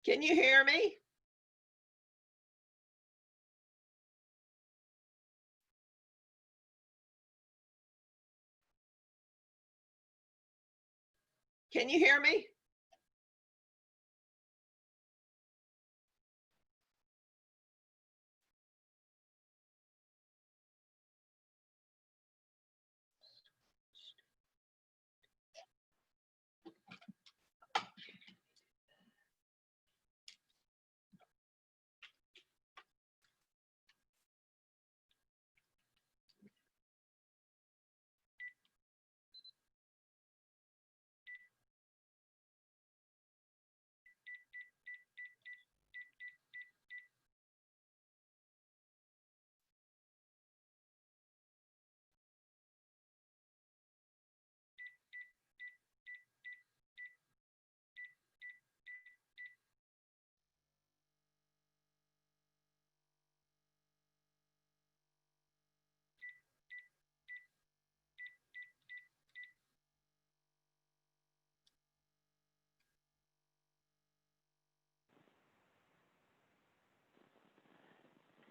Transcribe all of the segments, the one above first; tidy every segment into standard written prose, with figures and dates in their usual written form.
Can you hear me? Can you hear me?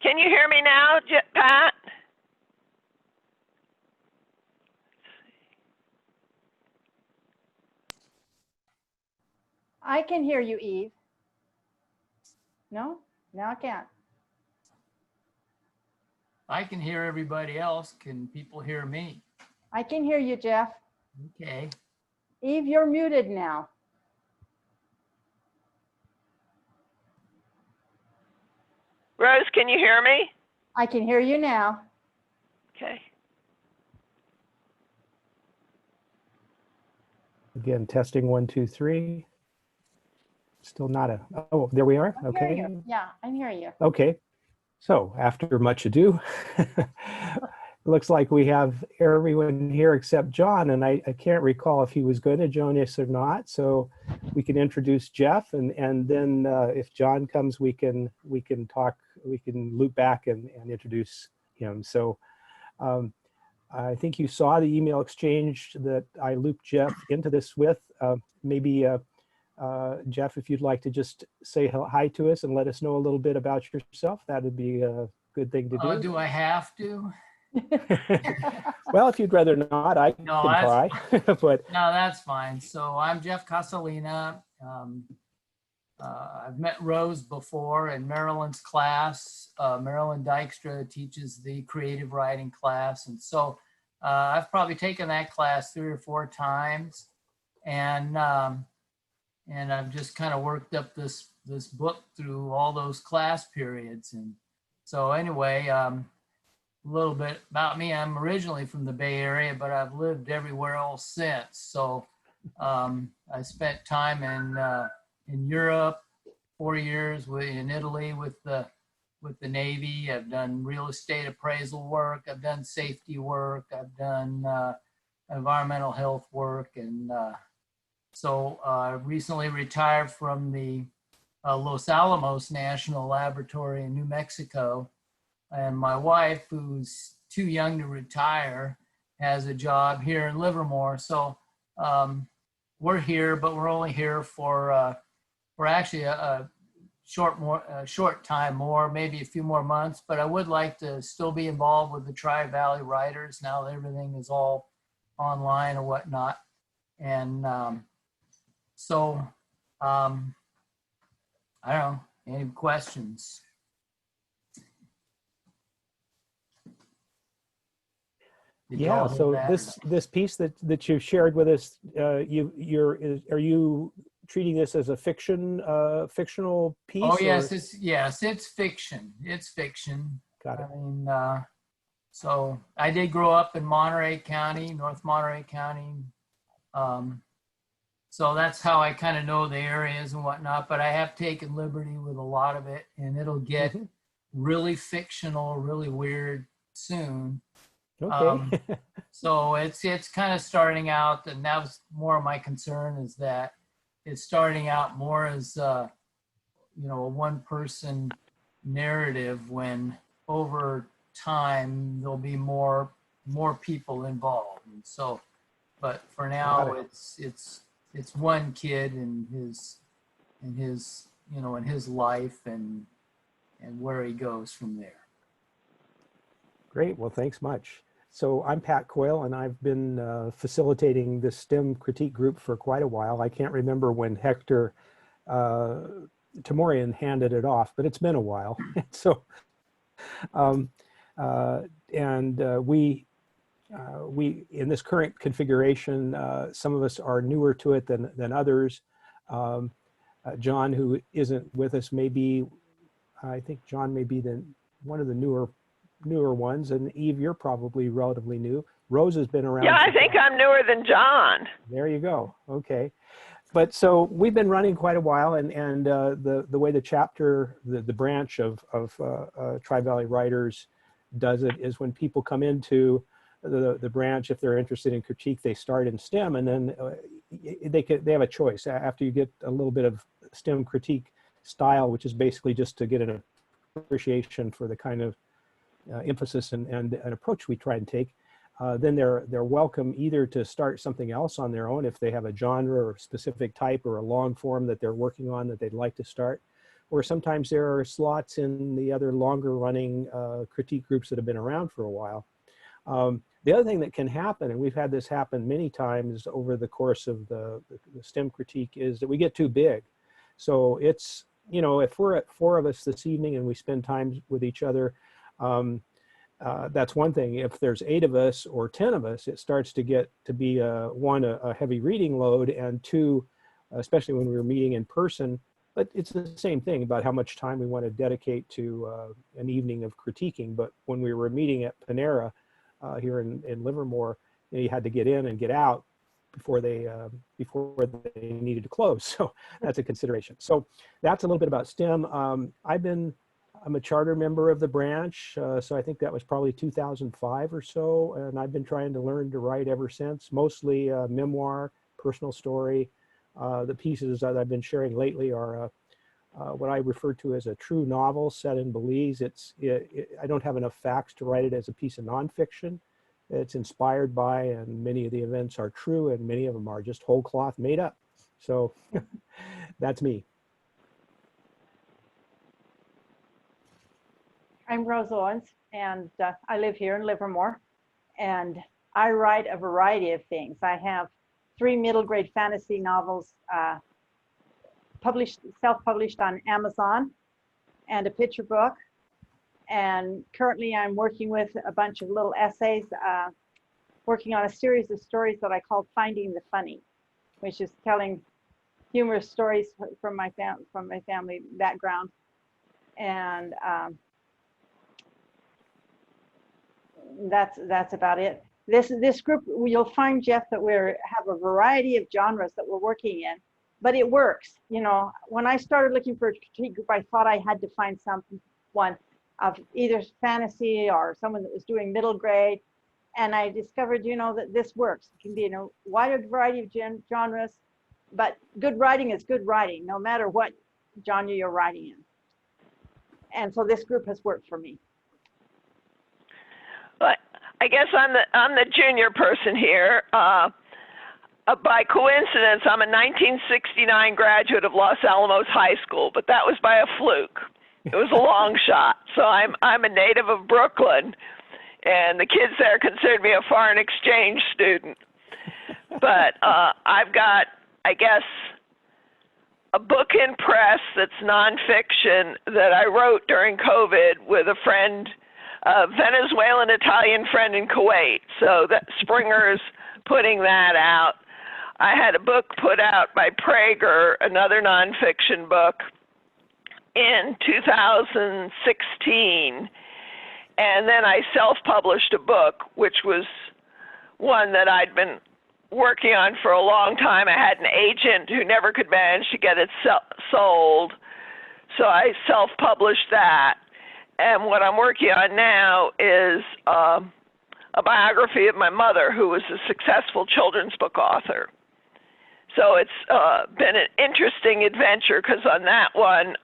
Can you hear me now, Pat? I can hear you, Eve. No? Now I can't. I can hear everybody else. Can people hear me? I can hear you, Jeff. Okay. Eve, you're muted now. Rose, can you hear me? I can hear you now. Okay. Again, testing 1, 2, 3. Still not a, oh, there we are. I Okay. hear you. Yeah, I'm hearing you. Okay. So after much ado, it looks like we have everyone here except John, and I can't recall if he was going to join us or not. So we can introduce Jeff, and then if John comes, we can talk, we can loop back and introduce him. So I think you saw the email exchange that I looped Jeff into this with. Maybe Jeff, if you'd like to just say hi to us and let us know a little bit about yourself, that would be a good thing to do. Do I have to? Well, if you'd rather not, I can try. But no, that's fine. So I'm Jeff Casalina. I've met Rose before in Marilyn's class. Marilyn Dykstra teaches the creative writing class. And so I've probably taken that class 3 or 4 times. And I've just kind of worked up this book through all those class periods. And so anyway, a little bit about me. I'm originally from the Bay Area, but I've lived everywhere else since. So I spent time in Europe, 4 years in Italy with the Navy. I've done real estate appraisal work. I've done safety work. I've done environmental health work. And so I recently retired from the Los Alamos National Laboratory in New Mexico. And my wife, who's too young to retire, has a job here in Livermore. So we're here, but we're only here for actually a short time more, maybe a few more months. But I would like to still be involved with the Tri-Valley Writers now that everything is all online or whatnot. And so I don't know, any questions? Yeah, so this piece that you've shared with us, are you treating this as a fictional piece? Oh yes, it's fiction. It's fiction. Got it. I mean, so I did grow up in Monterey County, North Monterey County. So that's how I kind of know the areas and whatnot, but I have taken liberty with a lot of it, and it'll get really fictional, really weird soon. Okay. So it's kind of starting out, and that was more of my concern, is that it's starting out more as a one-person narrative, when over time there'll be more people involved. And so, but for now it's one kid and his you know, in his life and where he goes from there. Great. Well, thanks much. So I'm Pat Coyle, and I've been facilitating this STEM critique group for quite a while. I can't remember when Hector Tamorian handed it off, but it's been a while. So, we in this current configuration, some of us are newer to it than others. John, who isn't with us, I think John may be one of the newer ones, and Eve, you're probably relatively new. Rose has been around. Yeah, I think I'm newer than John. There you go. Okay. But so we've been running quite a while, and the way the chapter, the branch of Tri-Valley Writers does it is when people come into the branch, if they're interested in critique, they start in STEM, and then they have a choice after you get a little bit of STEM critique style, which is basically just to get an appreciation for the kind of emphasis and an approach we try and take. Then they're welcome either to start something else on their own if they have a genre or specific type or a long form that they're working on that they'd like to start. Or sometimes there are slots in the other longer running critique groups that have been around for a while. The other thing that can happen, and we've had this happen many times over the course of the STEM critique, is that we get too big. So it's, you know, if we're at 4 of us this evening and we spend time with each other, that's one thing. If there's 8 of us or 10 of us, it starts to get to be one, a heavy reading load, and 2, especially when we were meeting in person. But it's the same thing about how much time we want to dedicate to an evening of critiquing. But when we were meeting at Panera here in Livermore, you know, you had to get in and get out before they needed to close. So that's a consideration. So that's a little bit about STEM. I'm a charter member of the branch, so I think that was probably 2005 or so, and I've been trying to learn to write ever since, mostly memoir, personal story. The pieces that I've been sharing lately are what I refer to as a true novel set in Belize. I don't have enough facts to write it as a piece of nonfiction. It's inspired by, and many of the events are true, and many of them are just whole cloth made up. So that's me. I'm Rose Owens, and I live here in Livermore, and I write a variety of things. I have 3 middle grade fantasy novels self-published on Amazon, and a picture book. And currently I'm working with a bunch of little essays, working on a series of stories that I call Finding the Funny, which is telling humorous stories from my family background. And that's about it. This group, you'll find, Jeff, that we have a variety of genres that we're working in, but it works. You know, when I started looking for a critique group, I thought I had to find someone of either fantasy or someone that was doing middle grade, and I discovered, you know, that this works. It can be in a wider variety of genres, but good writing is good writing, no matter what genre you're writing in. And so this group has worked for me. But I guess I'm the junior person here. By coincidence, I'm a 1969 graduate of Los Alamos High School, but that was by a fluke. It was a long shot. So I'm a native of Brooklyn, and the kids there considered me a foreign exchange student. But I've got, I guess, a book in press that's nonfiction that I wrote during COVID with a friend, a Venezuelan Italian friend in Kuwait. So that Springer's putting that out. I had a book put out by Prager, another nonfiction book, in 2016. And then I self-published a book, which was one that I'd been working on for a long time. I had an agent who never could manage to get it sold. So I self-published that. And what I'm working on now is a biography of my mother, who was a successful children's book author. So it's been an interesting adventure, because on that one,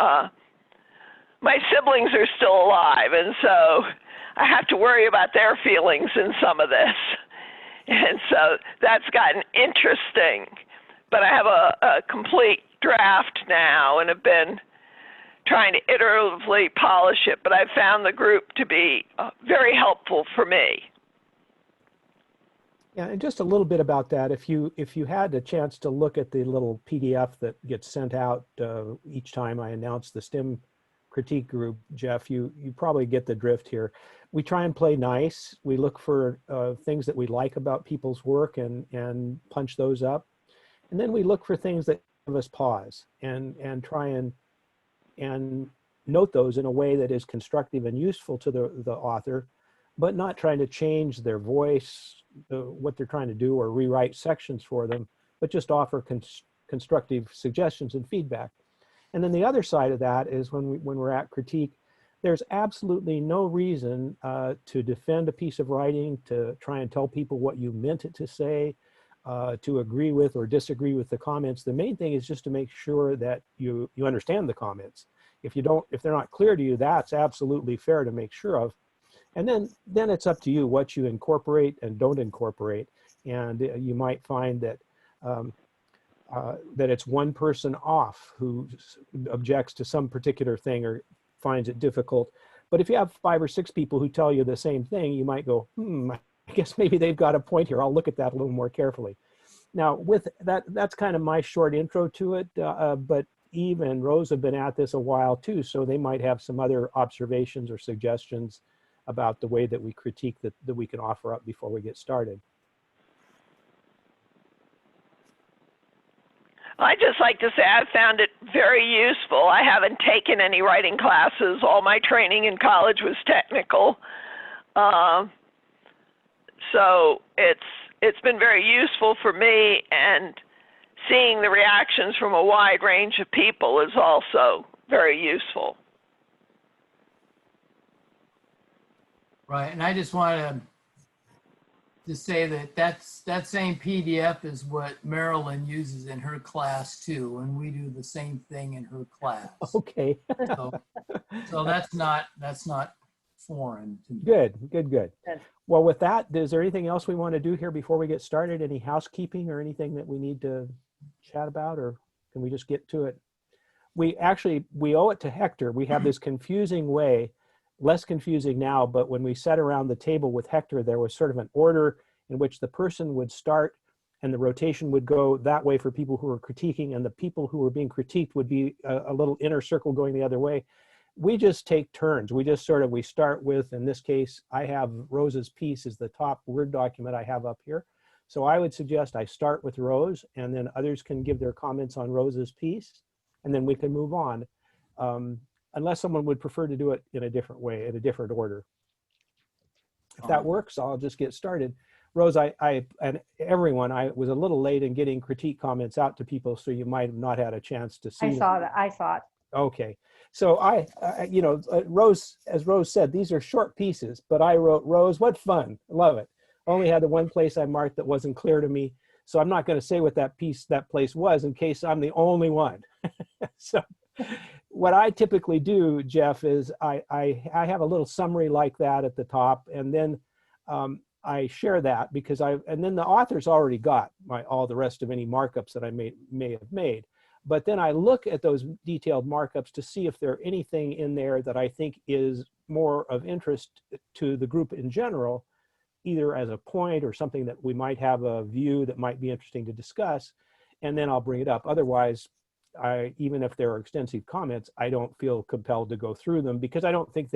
my siblings are still alive, and so I have to worry about their feelings in some of this. And so that's gotten interesting. But I have a complete draft now, and have been trying to iteratively polish it, but I've found the group to be very helpful for me. Yeah, and just a little bit about that. If you had a chance to look at the little PDF that gets sent out each time I announce the STEM critique group, Jeff, you probably get the drift here. We try and play nice. We look for things that we like about people's work and punch those up. And then we look for things that give us pause and try and note those in a way that is constructive and useful to the author, but not trying to change their voice, what they're trying to do, or rewrite sections for them, but just offer constructive suggestions and feedback. And then the other side of that is when we're at critique, there's absolutely no reason to defend a piece of writing, to try and tell people what you meant it to say, to agree with or disagree with the comments. The main thing is just to make sure that you understand the comments. If they're not clear to you, that's absolutely fair to make sure of. And then it's up to you what you incorporate and don't incorporate. And you might find that that it's one person off who objects to some particular thing or finds it difficult. But if you have 5 or 6 people who tell you the same thing, you might go, I guess maybe they've got a point here. I'll look at that a little more carefully. Now, with that's kind of my short intro to it. But Eve and Rose have been at this a while too, so they might have some other observations or suggestions about the way that we critique that we can offer up before we get started. I'd just like to say I've found it very useful. I haven't taken any writing classes. All my training in college was technical. So it's been very useful for me, and seeing the reactions from a wide range of people is also very useful. Right, and I just want to say that same PDF is what Marilyn uses in her class too, and we do the same thing in her class. Okay. So that's not foreign to me. Good. Well, with that, is there anything else we want to do here before we get started? Any housekeeping or anything that we need to chat about, or can we just get to it? We owe it to Hector. We have this confusing way, less confusing now, but when we sat around the table with Hector, there was sort of an order in which the person would start and the rotation would go that way for people who were critiquing, and the people who were being critiqued would be a little inner circle going the other way. We just take turns. We start with, in this case, I have Rose's piece as the top Word document I have up here. So I would suggest I start with Rose, and then others can give their comments on Rose's piece, and then we can move on. Unless someone would prefer to do it in a different way, in a different order. If that works, I'll just get started. Rose, and everyone, I was a little late in getting critique comments out to people, so you might have not had a chance to see them. I saw it. Okay. So Rose, as Rose said, these are short pieces, but I wrote, Rose, what fun. I love it. Only had the one place I marked that wasn't clear to me. So I'm not going to say what that place was in case I'm the only one. So what I typically do, Jeff, is I have a little summary like that at the top, and then I share that because and then the author's already got all the rest of any markups that I may have made. But then I look at those detailed markups to see if there's anything in there that I think is more of interest to the group in general, either as a point or something that we might have a view that might be interesting to discuss, and then I'll bring it up. Otherwise, even if there are extensive comments, I don't feel compelled to go through them because I don't think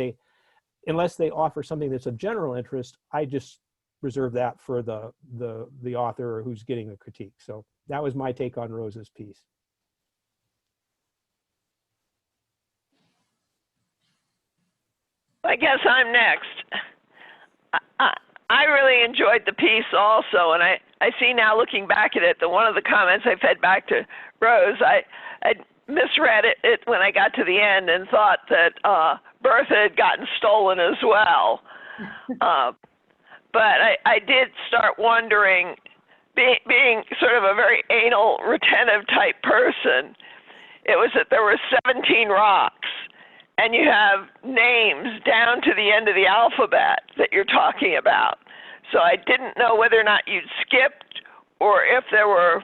unless they offer something that's of general interest, I just reserve that for the author who's getting the critique. So that was my take on Rose's piece. I guess I'm next. I really enjoyed the piece also, and I see now looking back at it that one of the comments I fed back to Rose, I misread it when I got to the end and thought that Bertha had gotten stolen as well. But I did start wondering, being sort of a very anal, retentive type person, it was that there were 17 rocks. And you have names down to the end of the alphabet that you're talking about. So I didn't know whether or not you'd skipped or if there were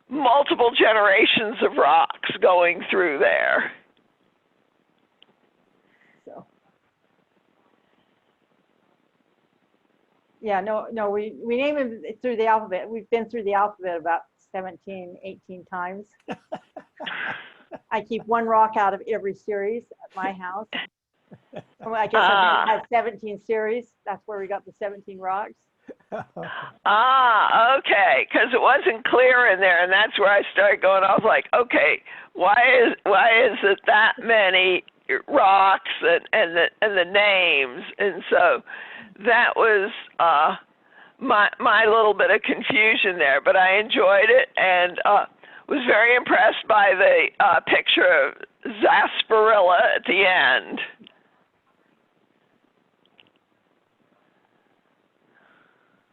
multiple generations of rocks going through there. Yeah, no, we name them through the alphabet. We've been through the alphabet about 17, 18 times. I keep one rock out of every series at my house. I guess I've had 17 series. That's where we got the 17 rocks. Okay, because it wasn't clear in there, and that's where I started going off like, okay, why is it that many rocks and the names? And so that was my little bit of confusion there, but I enjoyed it and was very impressed by the picture of sarsaparilla at the end.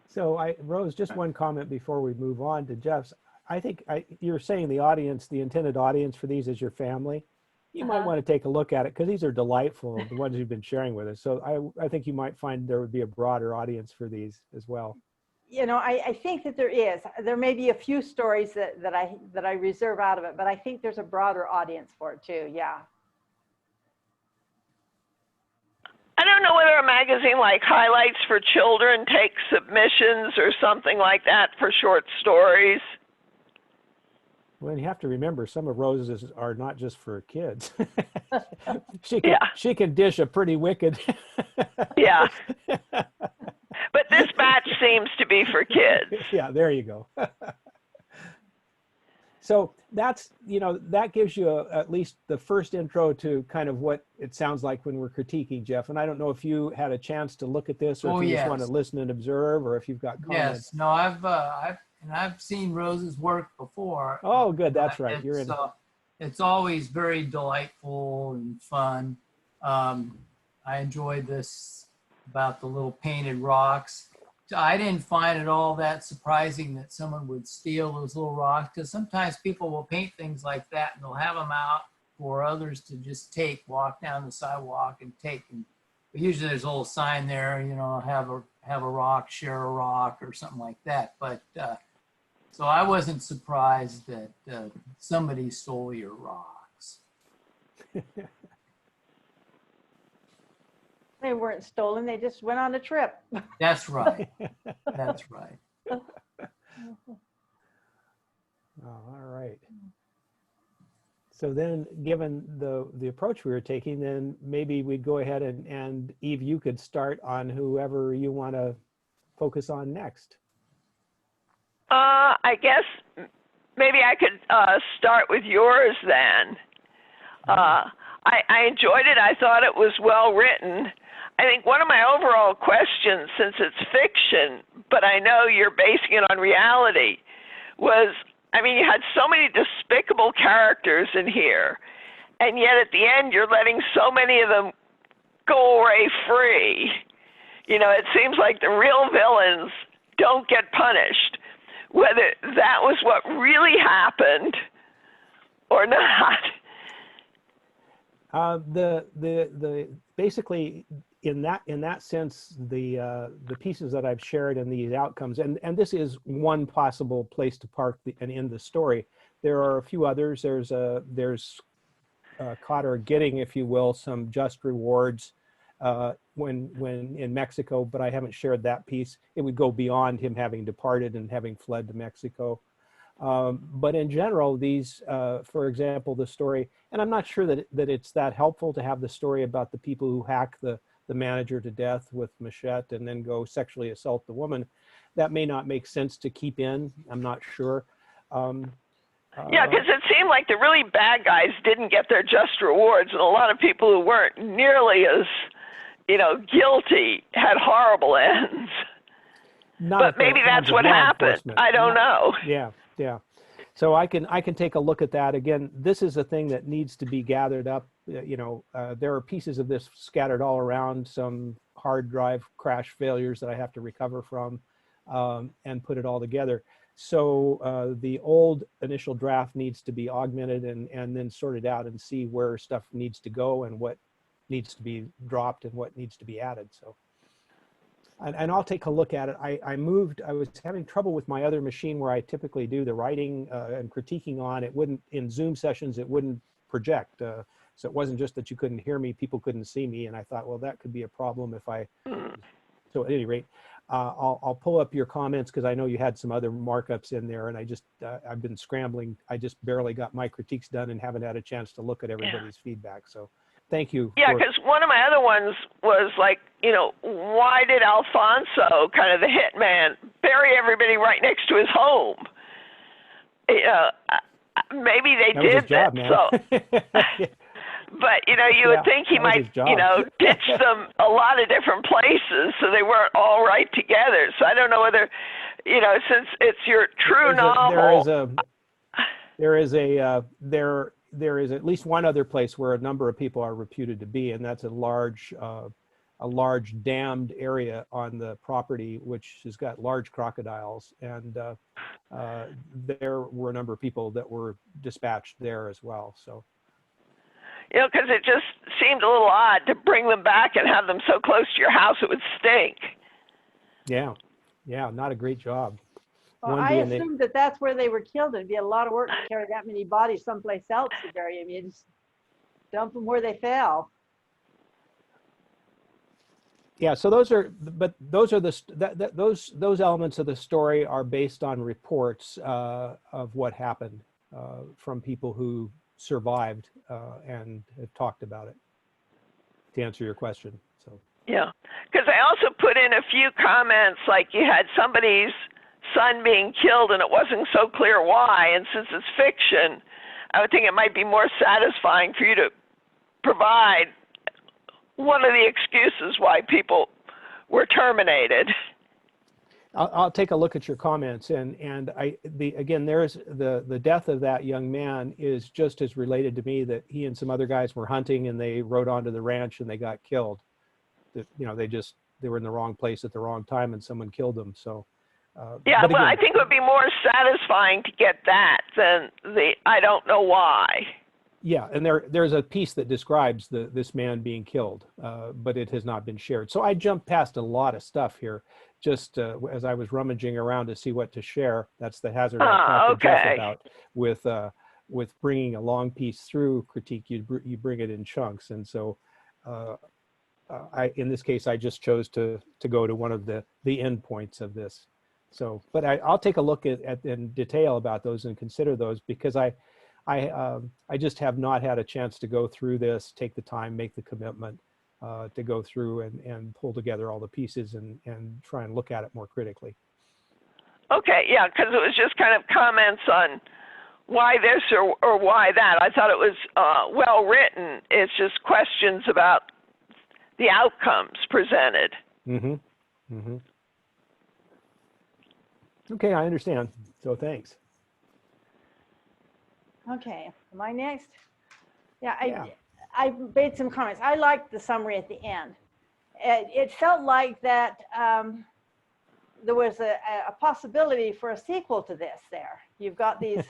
So Rose, just one comment before we move on to Jeff's. I think you're saying the audience, the intended audience for these is your family. You might want to take a look at it because these are delightful, the ones you've been sharing with us. So I think you might find there would be a broader audience for these as well. You know, I think that there is. There may be a few stories that I reserve out of it, but I think there's a broader audience for it too. Yeah. I don't know whether a magazine like Highlights for Children takes submissions or something like that for short stories. Well, you have to remember some of Rose's are not just for kids. She can dish a pretty wicked. Yeah. But this batch seems to be for kids. Yeah, there you go. So that's, that gives you at least the first intro to kind of what it sounds like when we're critiquing, Jeff. And I don't know if you had a chance to look at this or if you just want to listen and observe or if you've got comments. Yes, no, I've seen Rose's work before. Oh, good. That's right. You're in. It's always very delightful and fun. I enjoyed this about the little painted rocks. I didn't find it all that surprising that someone would steal those little rocks, because sometimes people will paint things like that and they'll have them out for others to just walk down the sidewalk and take. And usually there's a little sign there, have a rock, share a rock or something like that. But so I wasn't surprised that somebody stole your rocks. They weren't stolen. They just went on a trip. That's right. That's right. Oh, all right. So then, given the approach we were taking, then maybe we'd go ahead and Eve, you could start on whoever you want to focus on next. I guess maybe I could start with yours then. I enjoyed it. I thought it was well written. I think one of my overall questions, since it's fiction, but I know you're basing it on reality, was, you had so many despicable characters in here, and yet at the end you're letting so many of them go away free. It seems like the real villains don't get punished, whether that was what really happened or not. Basically in that sense, the pieces that I've shared and these outcomes, and this is one possible place to park and end the story. There are a few others. There's caught or getting, if you will, some just rewards when in Mexico, but I haven't shared that piece. It would go beyond him having departed and having fled to Mexico. But in general, these, for example, the story, and I'm not sure that it's that helpful to have the story about the people who hack the manager to death with machete and then go sexually assault the woman. That may not make sense to keep in. I'm not sure. Yeah, because it seemed like the really bad guys didn't get their just rewards, and a lot of people who weren't nearly as, guilty had horrible ends. But maybe that's what happened. I don't know. Yeah. So I can take a look at that. Again, this is a thing that needs to be gathered up. There are pieces of this scattered all around, some hard drive crash failures that I have to recover from and put it all together. So the old initial draft needs to be augmented and then sorted out and see where stuff needs to go and what needs to be dropped and what needs to be added. So. And I'll take a look at it. I was having trouble with my other machine where I typically do the writing and critiquing on. It wouldn't, in Zoom sessions, it wouldn't project. So it wasn't just that you couldn't hear me, people couldn't see me. And I thought, well, that could be a problem if so at any rate, I'll pull up your comments because I know you had some other markups in there, and I've been scrambling. I just barely got my critiques done and haven't had a chance to look at everybody's feedback. So thank you. Yeah, because one of my other ones was like, why did Alfonso, kind of the hitman, bury everybody right next to his home? Maybe they That was did his job, that. man. So, but you would think he might, ditch them a lot of different places so they weren't all right together. So I don't know whether, since it's your true novel. There is at least one other place where a number of people are reputed to be, and that's a large dammed area on the property, which has got large crocodiles. And there were a number of people that were dispatched there as well. So. Because it just seemed a little odd to bring them back and have them so close to your house it would stink. Yeah, not a great job. Well, I assumed that that's where they were killed. It'd be a lot of work to carry that many bodies someplace else to bury them. You just dump them where they fell. Yeah, so those elements of the story are based on reports of what happened from people who survived and have talked about it, to answer your question. So yeah, because I also put in a few comments, like you had somebody's son being killed and it wasn't so clear why, and since it's fiction, I would think it might be more satisfying for you to provide one of the excuses why people were terminated. I'll take a look at your comments, and again, there's the death of that young man is just as related to me, that he and some other guys were hunting and they rode onto the ranch and they got killed. That they were in the wrong place at the wrong time and someone killed them. So yeah, well, I think it would be more satisfying to get that than the I don't know why. Yeah, and there's a piece that describes this man being killed, but it has not been shared. So I jumped past a lot of stuff here, just as I was rummaging around to see what to share. That's the hazard I talked to Jeff about with bringing a long piece through critique. You bring it in chunks, and so in this case I just chose to go to one of the end points of this. So, but I'll take a look at in detail about those and consider those, because I just have not had a chance to go through this, take the time, make the commitment to go through and pull together all the pieces and try and look at it more critically. Okay, yeah, because it was just kind of comments on why this or why that. I thought it was well written. It's just questions about the outcomes presented. Mm-hmm. Mm-hmm. Okay, I understand. So thanks. Okay, am I next? Yeah, I made some comments. I liked the summary at the end. It felt like that there was a possibility for a sequel to this there. You've got these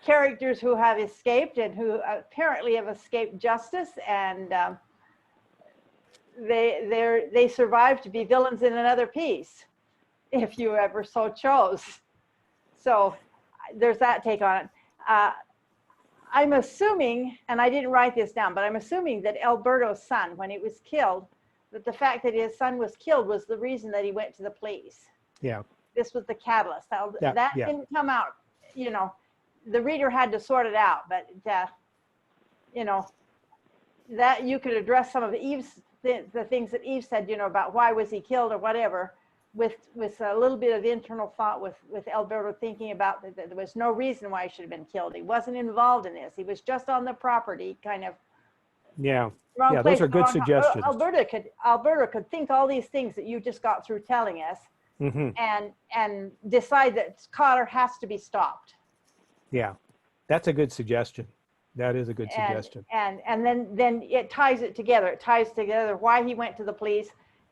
characters who have escaped and who apparently have escaped justice, and they survived to be villains in another piece, if you ever so chose. So there's that take on it. I'm assuming, and I didn't write this down, but I'm assuming that Alberto's son, when he was killed, that the fact that his son was killed was the reason that he went to the police. Yeah. This was the catalyst. Now, that didn't come out, the reader had to sort it out, but, that you could address some of Eve's, the things that Eve said, about why was he killed or whatever, with a little bit of internal thought with Alberto thinking about that there was no reason why he should have been killed. He wasn't involved in this. He was just on the property, kind of. Yeah. Yeah, those are good suggestions. Alberto could think all these things that you just got through telling us, mm-hmm. and decide that Cotter has to be stopped. Yeah, that's a good suggestion. That is a good suggestion. And then it ties it together. It ties together why he went to the police,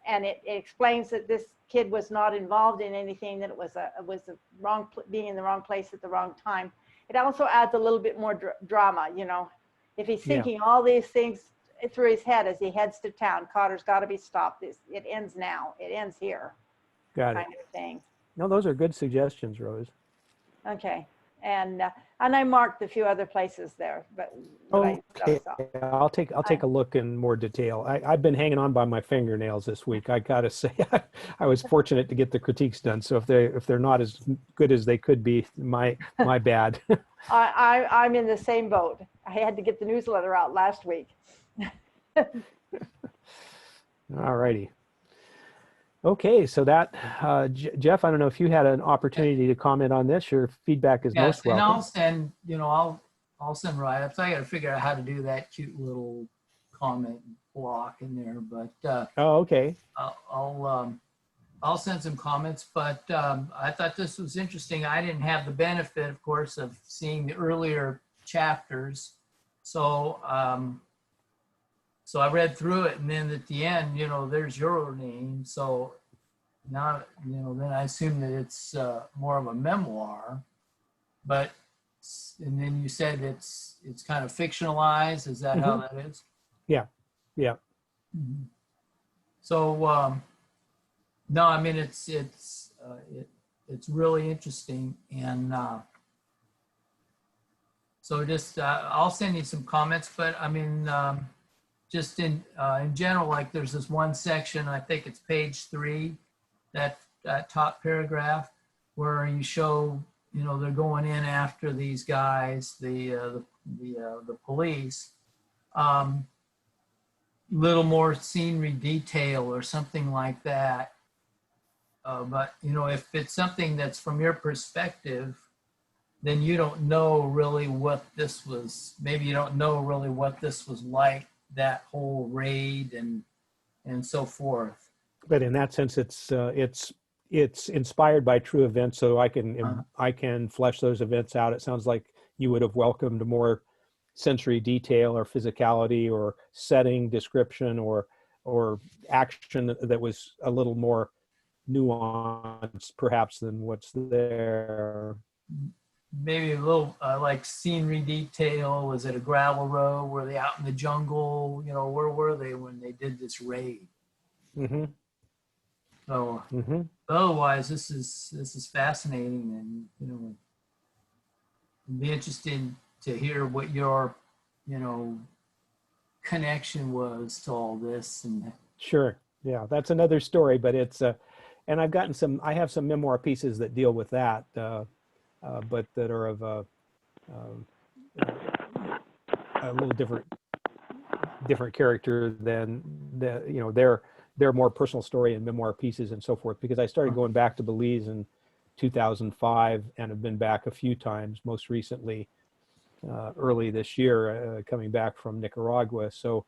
and it explains that this kid was not involved in anything, that it was the wrong, being in the wrong place at the wrong time. It also adds a little bit more drama, if he's thinking all these things through his head as he heads to town. Cotter's got to be stopped. It ends now. It ends here. Got it. Kind of thing. No, those are good suggestions, Rose. Okay. And I marked a few other places there, but I Okay, saw. I'll take a look in more detail. I've been hanging on by my fingernails this week. I gotta say, I was fortunate to get the critiques done. So if they're not as good as they could be, my bad. I'm in the same boat. I had to get the newsletter out last week. All righty. Okay, so that Jeff, I don't know if you had an opportunity to comment on this. Your feedback is most and welcome. I'll send, I'll send write-ups. I got to figure out how to do that cute little comment block in there, but Oh, okay. I'll send some comments. But I thought this was interesting. I didn't have the benefit, of course, of seeing the earlier chapters, so so I read through it, and then at the end, there's your name. So now, then I assume that it's more of a memoir. But and then you said it's kind of fictionalized. Is that how that is? Yeah. Mm-hmm. So no, I mean it's really interesting, and so just I'll send you some comments. But I mean, just in general, like there's this one section, I think it's page 3, that top paragraph, where you show, they're going in after these guys, the police. Little more scenery detail or something like that. But if it's something that's from your perspective, then you don't know really what this was. Maybe you don't know really what this was like, that whole raid and so forth. But in that sense, it's inspired by true events, so I can flesh those events out. It sounds like you would have welcomed more sensory detail or physicality or setting description or action that was a little more nuanced perhaps than what's there. Maybe a little like scenery detail. Was it a gravel road? Were they out in the jungle? Where were they when they did this raid? Mm-hmm. So otherwise, this is fascinating, and it'd be interesting to hear what your connection was to all this. And Sure, yeah, that's another story, but it's and I have some memoir pieces that deal with that, but that are of a little different character than their more personal story and memoir pieces and so forth, because I started going back to Belize in 2005 and have been back a few times, most recently early this year, coming back from Nicaragua. So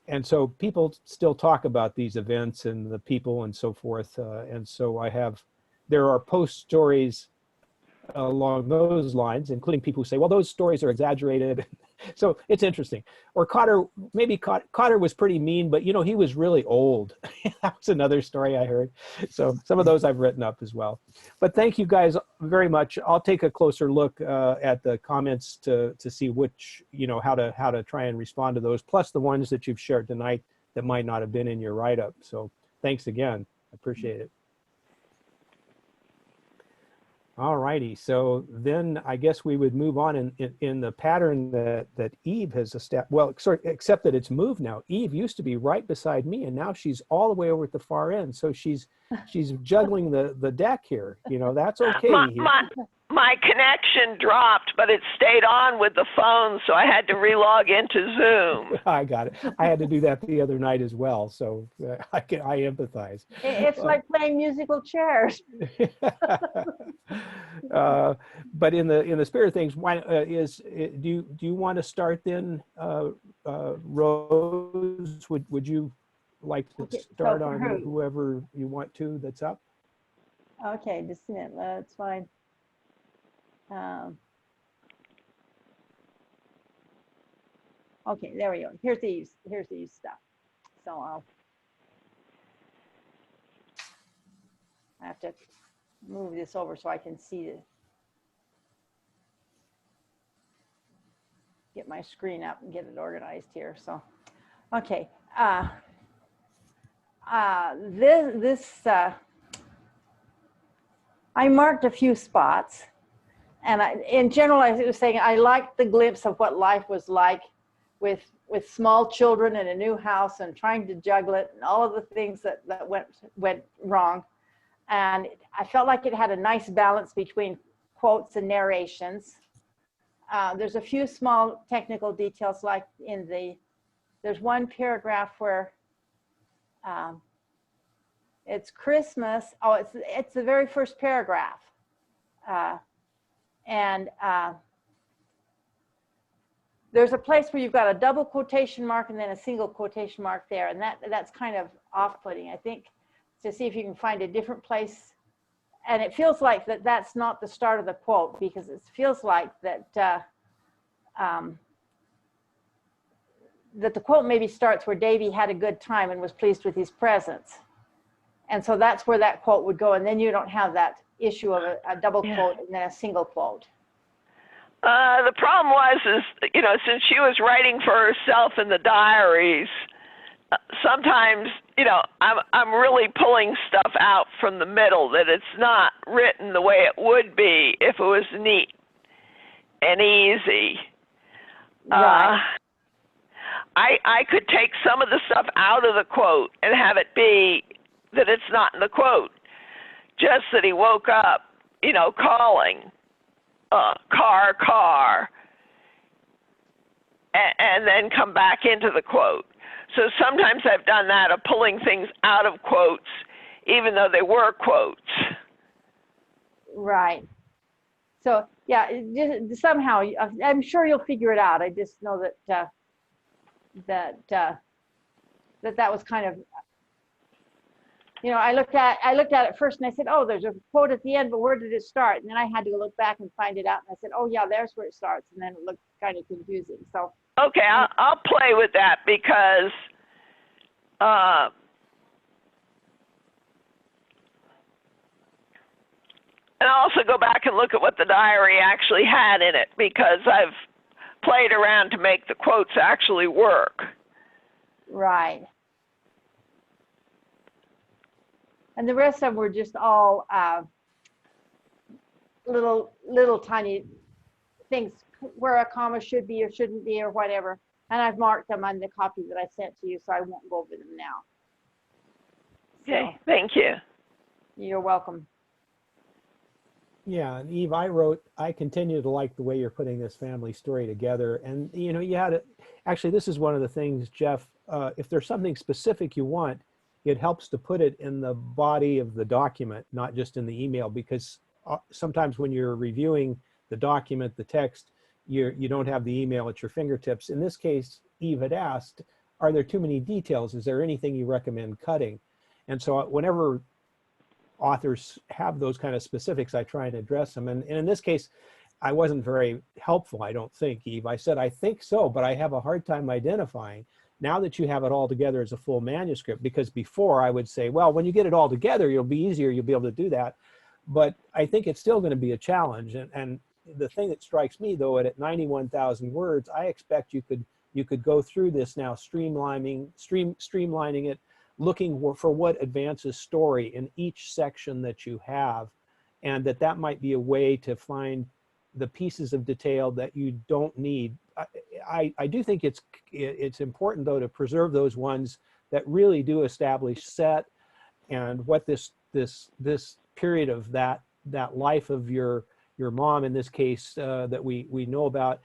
and so people still talk about these events and the people and so forth, and so there are post stories along those lines, including people who say, well, those stories are exaggerated. So it's interesting. Or Cotter was pretty mean, but he was really old. That was another story I heard. So some of those I've written up as well. But thank you guys very much. I'll take a closer look at the comments to see which, how to try and respond to those, plus the ones that you've shared tonight that might not have been in your write-up. So thanks again. I appreciate it. All righty. So then I guess we would move on in the pattern that Eve has established. Well, except that it's moved now. Eve used to be right beside me, and now she's all the way over at the far end. So she's juggling the deck here. That's okay. My connection dropped, but it stayed on with the phone, so I had to relog into Zoom. I got it. I had to do that the other night as well, so I empathize. It's like playing musical chairs. But in the spirit of things, do you want to start then, Rose? Would you like to start on whoever you want to that's up? Okay, just a minute. That's fine. Okay, there we go. Here's the stuff. So I have to move this over so I can see get my screen up and get it organized here. So, okay. I marked a few spots. And in general, I was saying I liked the glimpse of what life was like with small children in a new house and trying to juggle it and all of the things that went wrong. And I felt like it had a nice balance between quotes and narrations. There's a few small technical details, like there's one paragraph where it's Christmas. Oh, it's the very first paragraph. There's a place where you've got a double quotation mark and then a single quotation mark there. And that's kind of off-putting, I think, to see if you can find a different place. And it feels like that's not the start of the quote, because it feels like that the quote maybe starts where Davy had a good time and was pleased with his presents. And so that's where that quote would go. And then you don't have that issue of a double quote and then a single quote. The problem is, since she was writing for herself in the diaries, sometimes, I'm really pulling stuff out from the middle that it's not written the way it would be if it was neat and easy. Right. I could take some of the stuff out of the quote and have it be that it's not in the quote, just that he woke up, calling. Car, and then come back into the quote. So sometimes I've done that, of pulling things out of quotes, even though they were quotes. Right. So yeah, somehow I'm sure you'll figure it out. I just know that was kind of, I looked at it first and I said, oh, there's a quote at the end, but where did it start? And then I had to look back and find it out. And I said, oh yeah, there's where it starts. And then it looked kind of confusing. So okay, I'll play with that, because and I'll also go back and look at what the diary actually had in it, because I've played around to make the quotes actually work. Right. And the rest of them were just all little tiny things where a comma should be or shouldn't be or whatever. And I've marked them on the copy that I sent to you, so I won't go over them now. Okay, thank you. You're welcome. Yeah, and Eve, I continue to like the way you're putting this family story together. And, you had to, actually, this is one of the things, Jeff, if there's something specific you want, it helps to put it in the body of the document, not just in the email, because sometimes when you're reviewing the document, the text, you don't have the email at your fingertips. In this case, Eve had asked, are there too many details? Is there anything you recommend cutting? And so whenever authors have those kind of specifics, I try and address them. And in this case, I wasn't very helpful, I don't think, Eve. I said, I think so, but I have a hard time identifying. Now that you have it all together as a full manuscript, because before I would say, well, when you get it all together, it'll be easier, you'll be able to do that. But I think it's still going to be a challenge. And the thing that strikes me, though, at 91,000 words, I expect you could go through this now, streamlining it, looking for what advances story in each section that you have, and that might be a way to find the pieces of detail that you don't need. I do think it's important, though, to preserve those ones that really do establish set and what this period of that life of your mom, in this case, that we know about,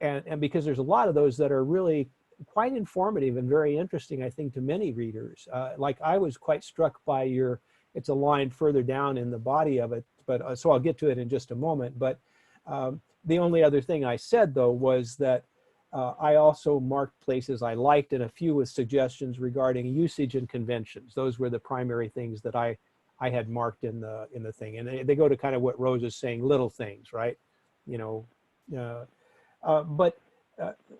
and because there's a lot of those that are really quite informative and very interesting, I think, to many readers. Like I was quite struck by it's a line further down in the body of it, but so I'll get to it in just a moment. But the only other thing I said, though, was that I also marked places I liked, and a few with suggestions regarding usage and conventions. Those were the primary things that I had marked in the thing, and they go to kind of what Rose is saying, little things, right? But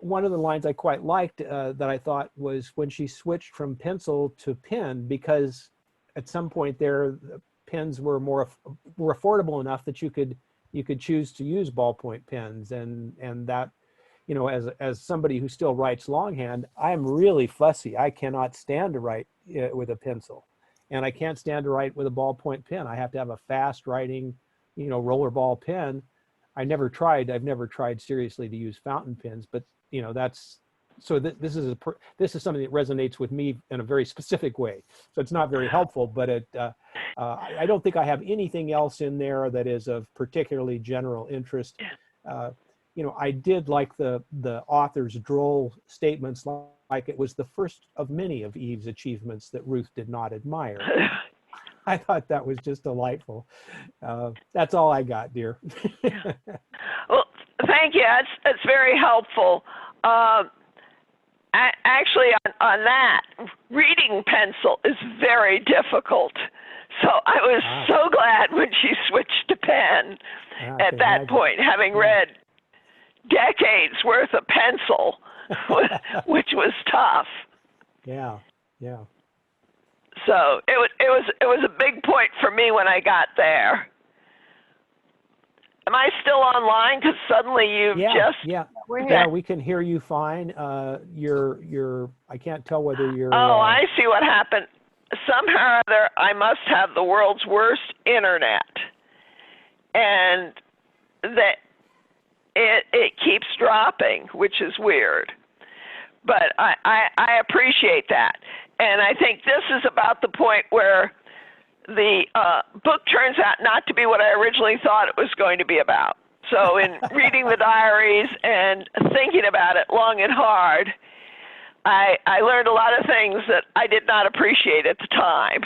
one of the lines I quite liked that I thought was when she switched from pencil to pen, because at some point there, the pens were more affordable enough that you could choose to use ballpoint pens, and that, as somebody who still writes longhand, I'm really fussy. I cannot stand to write with a pencil, and I can't stand to write with a ballpoint pen. I have to have a fast writing, rollerball pen. I've never tried seriously to use fountain pens, but you know, this is something that resonates with me in a very specific way. So it's not very helpful, but I don't think I have anything else in there that is of particularly general interest. You know, I did like the author's droll statements, like it was the first of many of Eve's achievements that Ruth did not admire. I thought that was just delightful. That's all I got, dear. Well, thank you. That's very helpful. Actually, on that, reading pencil is very difficult. So I was so glad when she switched to pen at that point, having read decades worth of pencil, which was tough. Yeah, yeah. So it was a big point for me when I got there. Am I still online? Because suddenly you've just... We're here. Yeah, we can hear you fine. You're I can't tell whether you're... Oh, I see what happened. Somehow or other, I must have the world's worst internet. And that it keeps dropping, which is weird. But I appreciate that. And I think this is about the point where the book turns out not to be what I originally thought it was going to be about. So in reading the diaries and thinking about it long and hard, I learned a lot of things that I did not appreciate at the time.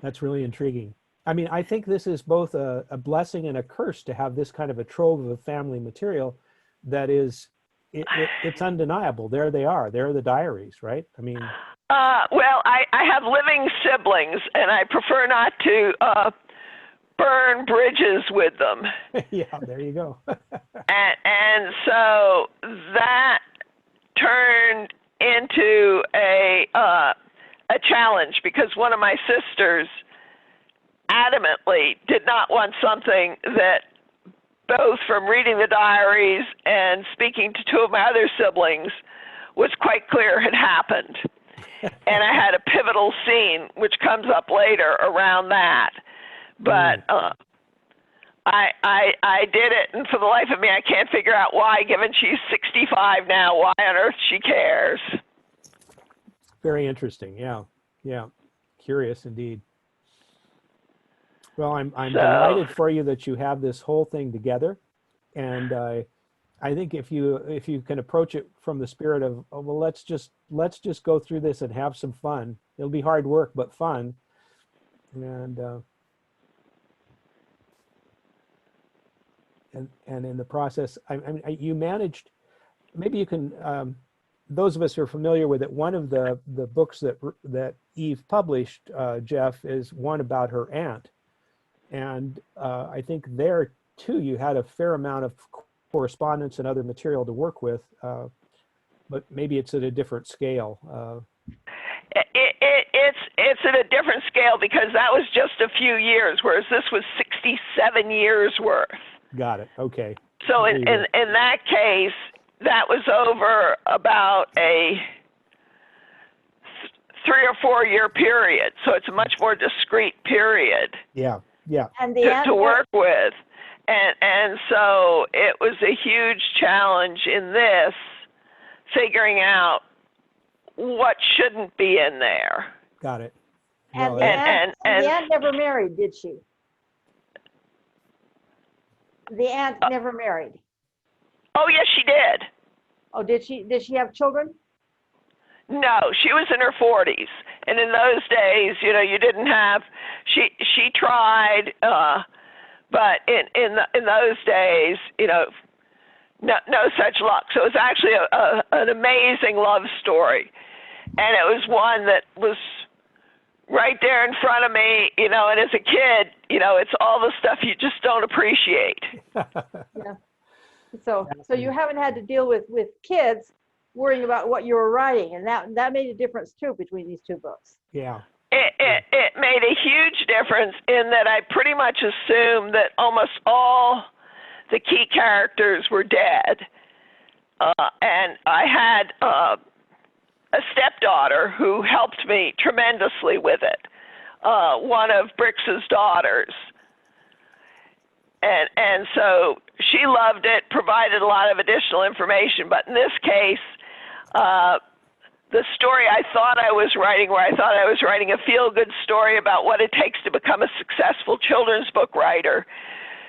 That's really intriguing. I mean, I think this is both a blessing and a curse to have this kind of a trove of family material that is, it's undeniable. There they are. There are the diaries, right? I mean... Well, I have living siblings, and I prefer not to burn bridges with them. Yeah, there you go. and so that turned into a challenge, because one of my sisters adamantly did not want something that, both from reading the diaries and speaking to two of my other siblings, was quite clear had happened. And I had a pivotal scene, which comes up later, around that. But I did it, and for the life of me, I can't figure out why, given she's 65 now, why on earth she cares. Very interesting. Yeah, yeah. Curious indeed. Well, I'm delighted for you that you have this whole thing together, and I think if you can approach it from the spirit of, oh, well, let's just go through this and have some fun. It'll be hard work, but fun. And in the process, I mean, you managed. Maybe you can. Those of us who are familiar with it, one of the books that Eve published, Jeff, is one about her aunt, and I think there too you had a fair amount of correspondence and other material to work with, but maybe it's at a different scale. It's at a different scale, because that was just a few years, whereas this was 67 years worth. Got it. Okay. So in that case, that was over about a 3 or 4 year period. So it's a much more discrete period. Yeah. Yeah. And to work with. And so it was a huge challenge in this, figuring out what shouldn't be in there. Got it. And Well, the aunt never married, did she? The aunt never married. Oh, yes, she did. Oh, did she? Did she have children? No, she was in her 40s. And in those days, you know, you didn't have, she tried, but in those days, you know, no such luck. So it was actually an amazing love story. And it was one that was right there in front of me, you know, and as a kid, you know, it's all the stuff you just don't appreciate. Yeah. So you haven't had to deal with kids worrying about what you were writing, and that made a difference too between these two books. Yeah. It made a huge difference in that I pretty much assumed that almost all the key characters were dead. And I had a stepdaughter who helped me tremendously with it, one of Brix's daughters. and so she loved it, provided a lot of additional information. But in this case, the story I thought I was writing, where I thought I was writing a feel-good story about what it takes to become a successful children's book writer,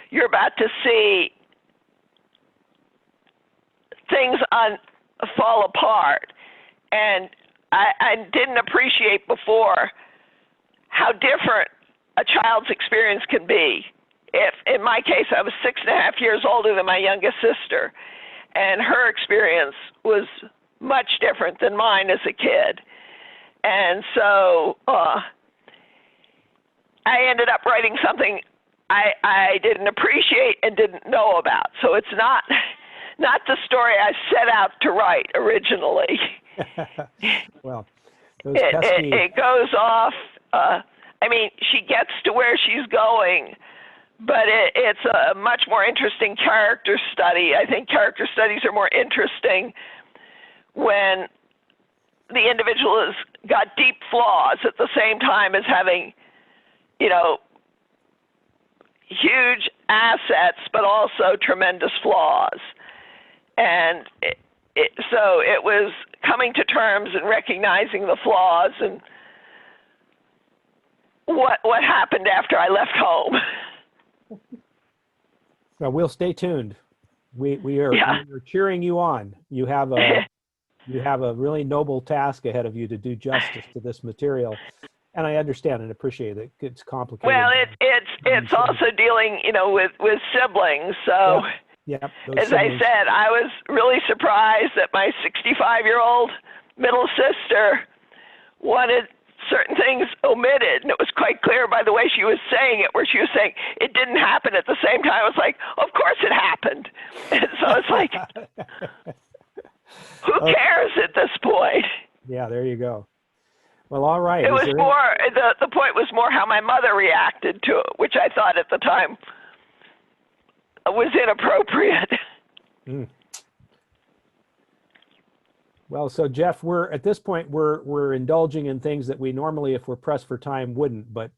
you're about to see things fall apart. And I didn't appreciate before how different a child's experience can be. If, in my case, I was 6.5 years older than my youngest sister, and her experience was much different than mine as a kid. And so I ended up writing something I didn't appreciate and didn't know about. So it's not the story I set out to write originally. Well, those pesky... it goes off. I mean, she gets to where she's going, but it's a much more interesting character study. I think character studies are more interesting when the individual has got deep flaws at the same time as having, huge assets, but also tremendous flaws. And so it was coming to terms and recognizing the flaws and what happened after I left home. Well, we'll stay tuned. We are cheering you on. You have a really noble task ahead of you to do justice to this material, and I understand and appreciate it. It's complicated. Well, it's also dealing, with siblings. So, yep, as I said, I was really surprised that my 65-year-old middle sister wanted certain things omitted, and it was quite clear by the way she was saying it, where she was saying it didn't happen at the same time. I was like, of course it happened. And so it's like, who cares at this point? Yeah, there you go. Well, all right. It was more, the point was more how my mother reacted to it, which I thought at the time was inappropriate. Mm. Well, so Jeff, at this point we're indulging in things that we normally, if we're pressed for time, wouldn't. But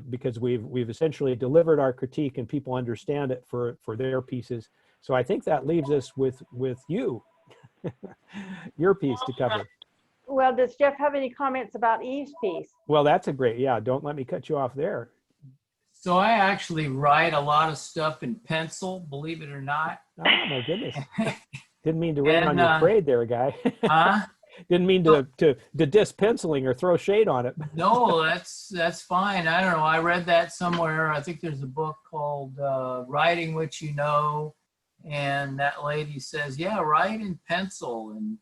because we've essentially delivered our critique and people understand it for their pieces, so I think that leaves us with you, your piece to cover. Well, does Jeff have any comments about Eve's piece? Well, that's a great, don't let me cut you off there. So I actually write a lot of stuff in pencil, believe it or not. Oh my goodness. Didn't mean to rain on your parade there, guy. Huh? Didn't mean to diss penciling or throw shade on it. No, that's fine. I don't know. I read that somewhere. I think there's a book called Writing What You Know. And that lady says, yeah, write in pencil. And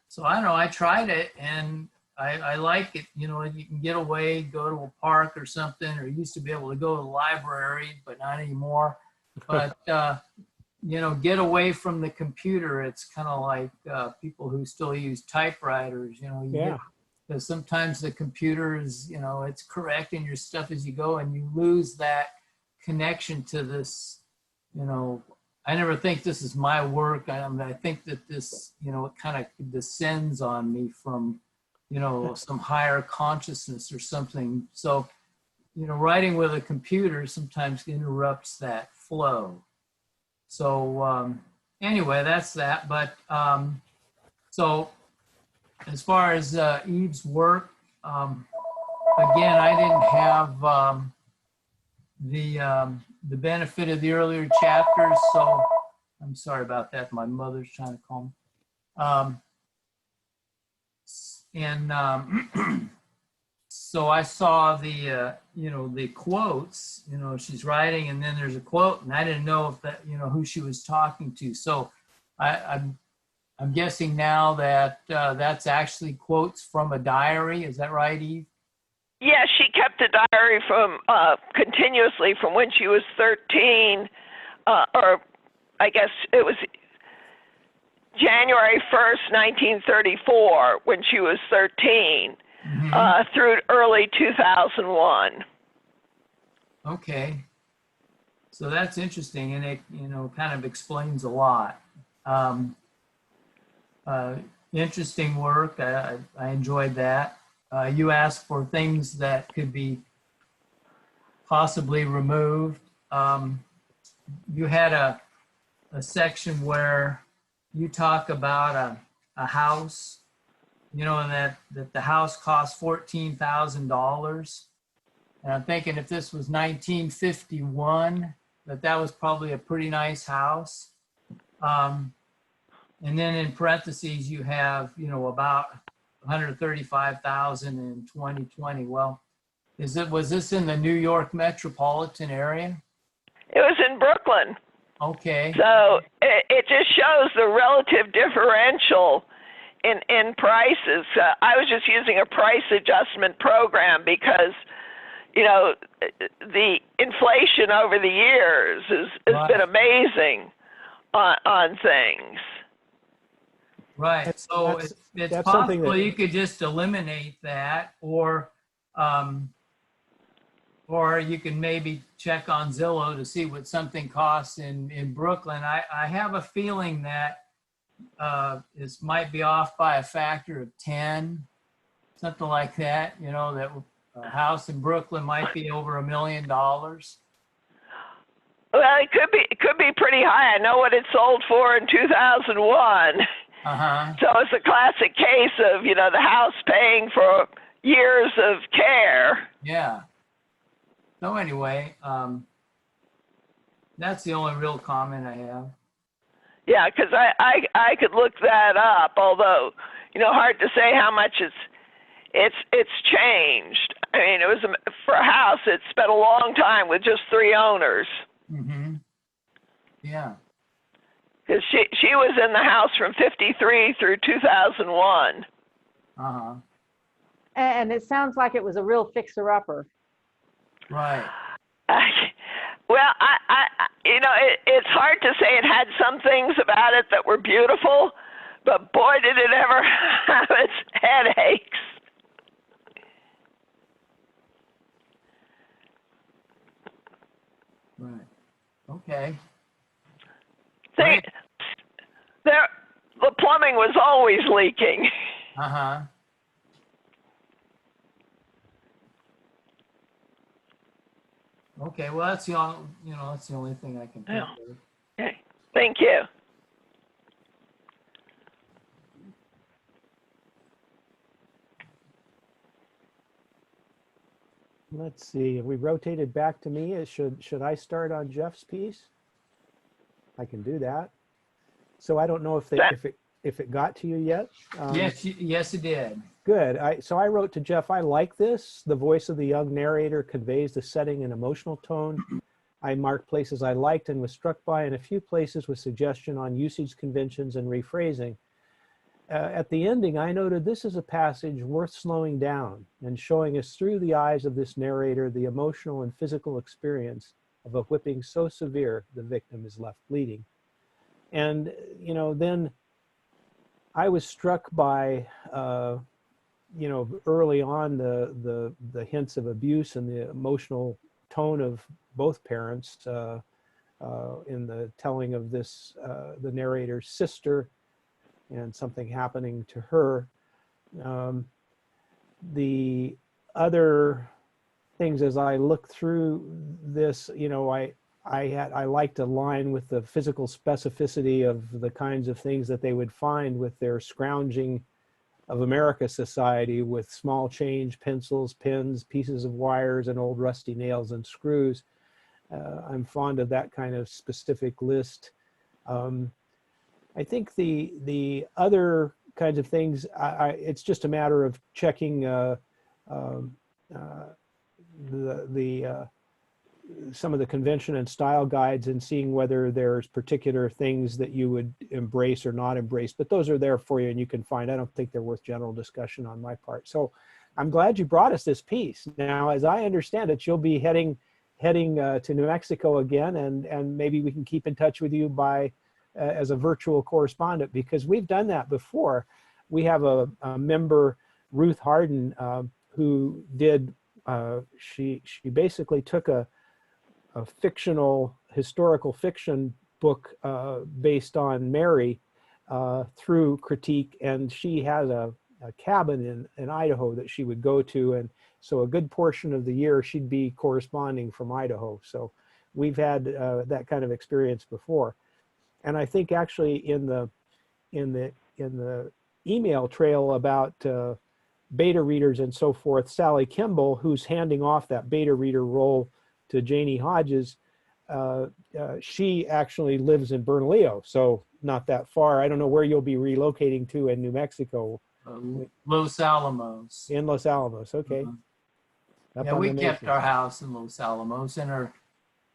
so I don't know, I tried it and I like it. You can get away, go to a park or something, or used to be able to go to the library, but not anymore. But, get away from the computer. It's kind of like people who still use typewriters, because sometimes the computer is, it's correcting your stuff as you go and you lose that connection to this, I never think this is my work. I think that this, it kind of descends on me from, some higher consciousness or something. So, writing with a computer sometimes interrupts that flow. So anyway, that's that. But so as far as Eve's work, again, I didn't have the benefit of the earlier chapters, so I'm sorry about that. My mother's trying to call me. So I saw the the quotes. She's writing, and then there's a quote, and I didn't know if that who she was talking to. So I'm guessing now that that's actually quotes from a diary. Is that right, Eve? Yeah, she kept a diary from continuously from when she was 13, or I guess it was January 1st, 1934, when she was 13, through early 2001. Okay. So that's interesting, and it, kind of explains a lot. Interesting work. I enjoyed that. You asked for things that could be possibly removed. you had a section where you talk about a house, you know, and that the house cost $14,000. And I'm thinking if this was 1951, that was probably a pretty nice house. And then in parentheses, you have, you know, about 135,000 in 2020. Well, was this in the New York metropolitan area? It was in Brooklyn. Okay. So it just shows the relative differential in prices. I was just using a price adjustment program because, you know, the inflation over the years has been amazing on things. Right. So it's possible you could just eliminate that, or you can maybe check on Zillow to see what something costs in Brooklyn. I have a feeling that this might be off by a factor of 10, something like that. You know, that a house in Brooklyn might be over $1 million. Well, it could be pretty high. I know what it sold for in 2001. So it's a classic case of, you know, the house paying for years of care. Yeah. So anyway, that's the only real comment I have. Yeah, because I could look that up, although, you know, hard to say how much it's changed. I mean, it was for a house. It spent a long time with just 3 owners. Mm-hmm. Yeah. Because she was in the house from 53 through 2001. And it sounds like it was a real fixer-upper. Right. Well, I you know, it's hard to say. It had some things about it that were beautiful, but boy, did it ever have its headaches. Right. Okay. The plumbing was always leaking. Okay. Well, that's the only, that's the only thing I can think of. Okay. Thank you. Let's see. We rotated back to me. Should I start on Jeff's piece? I can do that. So I don't know if it got to you yet. Yes, it did. Good. So I wrote to Jeff, I like this. The voice of the young narrator conveys the setting and emotional tone. I marked places I liked and was struck by, and a few places with suggestion on usage conventions and rephrasing. At the ending, I noted this is a passage worth slowing down and showing us through the eyes of this narrator the emotional and physical experience of a whipping so severe the victim is left bleeding. And, then I was struck by, early on the hints of abuse and the emotional tone of both parents in the telling of this, the narrator's sister and something happening to her. The other things as I look through this, I liked a line with the physical specificity of the kinds of things that they would find with their scrounging of America society with small change, pencils, pens, pieces of wires, and old rusty nails and screws. I'm fond of that kind of specific list. I think the other kinds of things, it's just a matter of checking some of the convention and style guides and seeing whether there's particular things that you would embrace or not embrace, but those are there for you and you can find. I don't think they're worth general discussion on my part. So I'm glad you brought us this piece. Now, as I understand it, you'll be heading to New Mexico again, and maybe we can keep in touch with you as a virtual correspondent, because we've done that before. We have a member, Ruth Harden, who did, she basically took a fictional, historical fiction book based on Mary through critique, and she has a cabin in Idaho that she would go to, and so a good portion of the year she'd be corresponding from Idaho. So we've had that kind of experience before. And I think actually in the email trail about beta readers and so forth, Sally Kimball, who's handing off that beta reader role to Janie Hodges, she actually lives in Bernalillo, so not that far. I don't know where you'll be relocating to in New Mexico. Los Alamos. In Los Alamos, okay. Up Yeah, on we the kept Mesa. our house in Los Alamos, and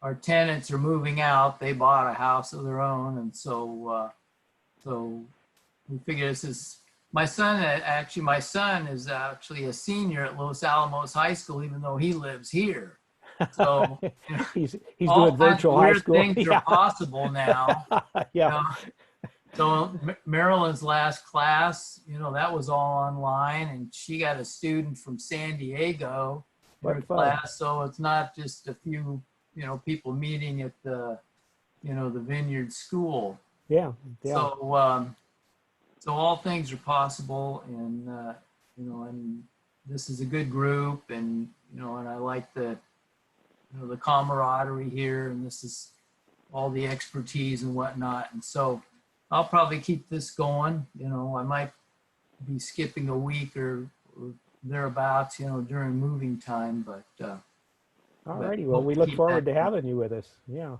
our tenants are moving out. They bought a house of their own, and so we figured this is my son. My son is actually a senior at Los Alamos High School, even though he lives here. So you know, he's all doing virtual high weird school. things are possible now. Yeah. So Marilyn's last class, that was all online, and she got a student from San Diego in her class. So it's not just a few, people meeting at the Vineyard School. Yeah. So all things are possible, and and this is a good group, and and I like the camaraderie here, and this is all the expertise and whatnot, and so I'll probably keep this going. I might be skipping a week or thereabouts, during moving time, but all righty. Well, we look forward to having you with us. Yeah.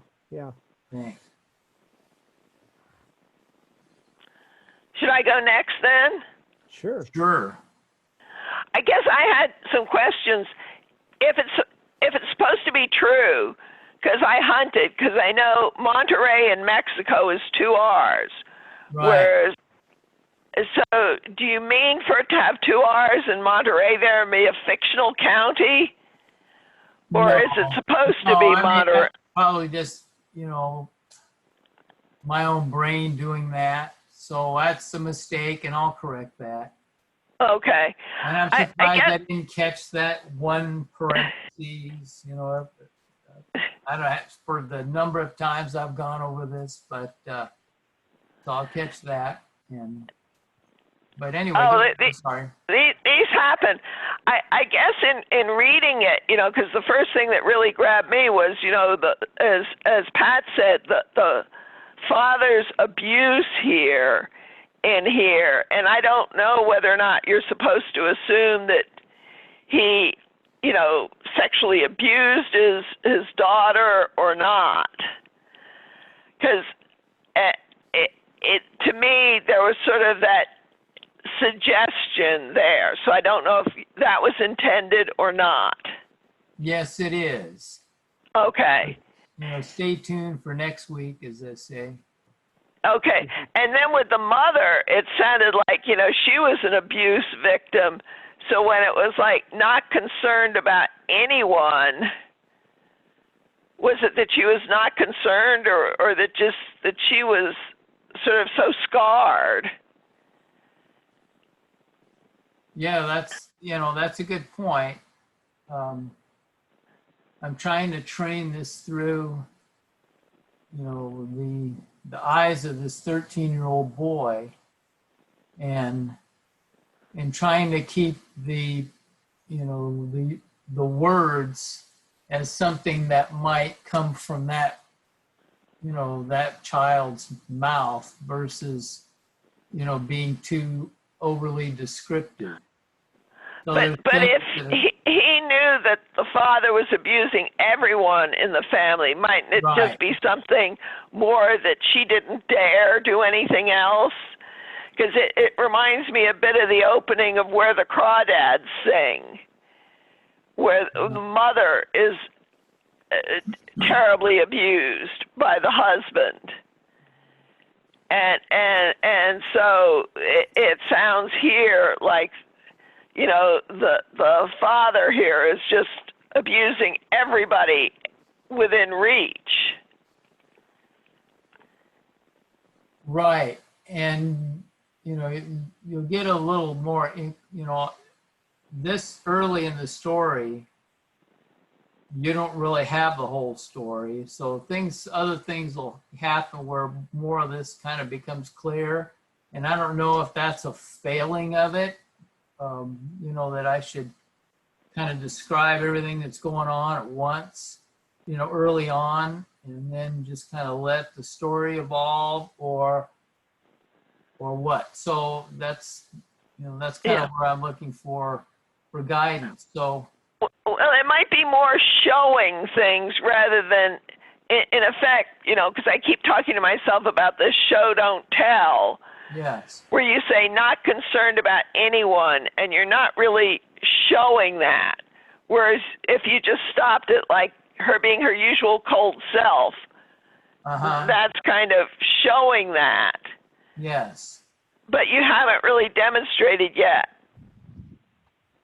Thanks. Should I go next then? Sure. I guess I had some questions. If it's supposed to be true, because I hunted, because I know Monterey in Mexico is 2 R's. Right. Whereas, so do you mean for it to have 2 R's in Monterey there and be a fictional county? Or No. is it supposed to be Monterey? That's probably just, my own brain doing that. So that's a mistake, and I'll correct that. Okay. And I'm surprised I didn't catch that one parentheses, I don't know for the number of times I've gone over this, but so I'll catch that. But anyway, sorry. These happen. I guess in reading it, because the first thing that really grabbed me was, as Pat said, the father's abuse here, and I don't know whether or not you're supposed to assume that he, sexually abused his daughter or not. Because it to me, there was sort of that suggestion there. So I don't know if that was intended or not. Yes, it is. Okay. Stay tuned for next week, as they say. Okay. And then with the mother, it sounded like, she was an abuse victim. So when it was like not concerned about anyone, was it that she was not concerned or that just that she was sort of so scarred? Yeah, that's a good point. I'm trying to train this through, the eyes of this 13-year-old boy, and trying to keep the words as something that might come from that, that child's mouth versus, being too overly descriptive. So but if he knew that the father was abusing everyone in the family, mightn't it just be something more that she didn't dare do anything else? Because it reminds me a bit of the opening of Where the Crawdads Sing, where the mother is terribly abused by the husband. And so it sounds here like, the father here is just abusing everybody within reach. Right. And, you'll get a little more, this early in the story, you don't really have the whole story. So other things will happen where more of this kind of becomes clear. And I don't know if that's a failing of it, that I should kind of describe everything that's going on at once. early on, and then just kind of let the story evolve, or what? So that's kind of where I'm looking for guidance. So, well, it might be more showing things rather than, in effect, because I keep talking to myself about this show, don't tell, yes, where you say not concerned about anyone, and you're not really showing that. Whereas if you just stopped at like her being her usual cold self, that's kind of showing that. yes, But you haven't really demonstrated yet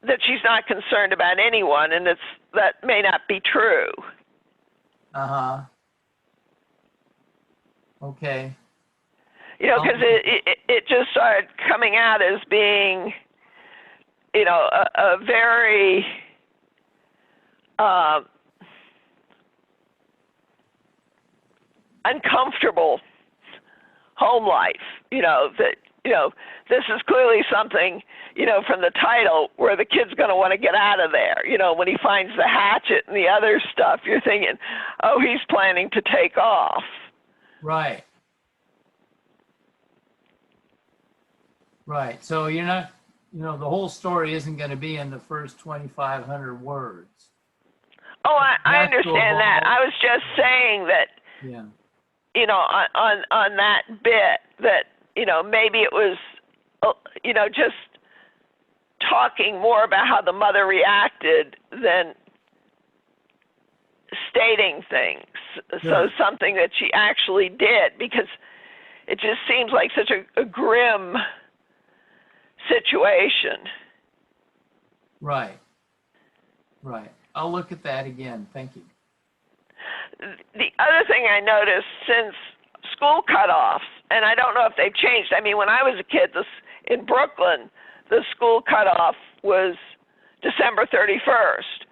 that she's not concerned about anyone, and that may not be true. Okay. Because it just started coming out as being, a very uncomfortable home life. This is clearly something, from the title where the kid's going to want to get out of there. When he finds the hatchet and the other stuff, you're thinking, oh, he's planning to take off. Right. Right. So you're not, the whole story isn't going to be in the first 2,500 words. Oh, I understand that. I was just saying that, on that bit that, maybe it was, just talking more about how the mother reacted than stating things. Sure. So something that she actually did, because it just seems like such a grim situation. Right. Right. I'll look at that again. Thank you. The other thing I noticed since school cutoffs, and I don't know if they've changed. I mean, when I was a kid, in Brooklyn, the school cutoff was December 31st.